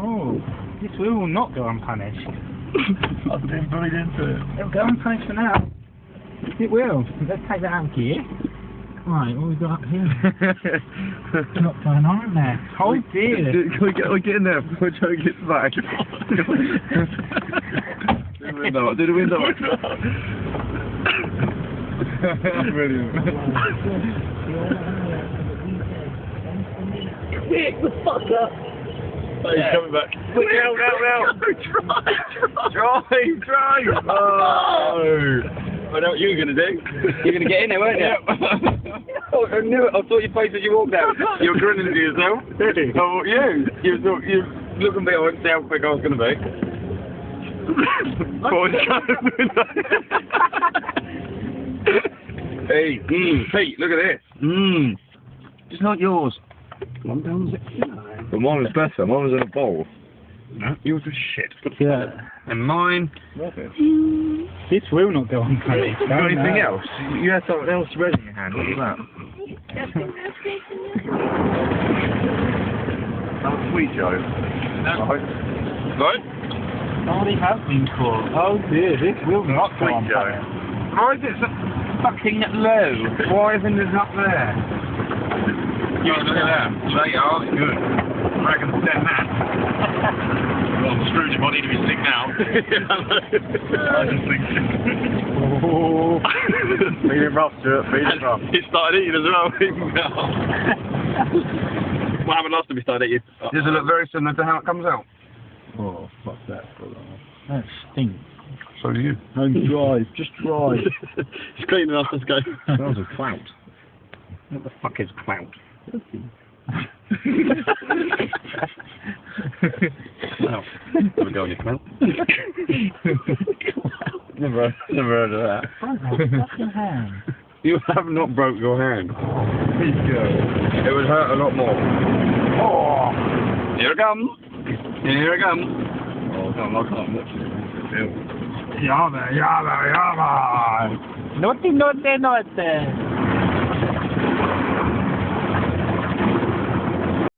Oh, this will not go unpunished. I've been bullied into it. It'll go unpunished for now. It will. Let's take that out of gear. Right, what have we got up here? Not going on in there. Oh dear. Can we get in there before Joe gets back? Do the window. Do the window. Brilliant. Pick the fuck up! Oh, he's coming back. Quick, now. Drive! Oh! I know what you were going to do. You're going to get in there, weren't you? Oh, I knew it. I saw your face as you walked out. You were grinning to yourself. Really? Oh, you looking behind to see how quick I was going to be. Hey, Pete, look at this. It's not yours. One down 69. But mine was better. Mine was in a bowl. No, yours was shit. Yeah. And mine... This will not go unpunished. Got anything else? You had something else red in your hand. What was that? That was sweet, Joe. Right? Somebody has been caught. Oh dear, this will not go Sweet, Joe. unpunished. Why is it so fucking low? Why isn't it up there? You look at that. They are good. I reckon send that. Well, Scrooge might need to be sick now. I just think. Oh. Feed him rough, Stuart. Feed him rough. He started eating as well. What happened last time he started eating? Does it look very similar to how it comes out? Oh, fuck that. That stinks. So do you. Don't drive, just drive. He's cleaning up, let's go. Smells of clout. What the fuck is clout? Well, never go on your clout. Never heard of that. Fucking hand. You have not broke your hand. It would hurt a lot more. Oh! Here it comes. Here it comes. Oh, I can't watch it. Yabba. Naughty.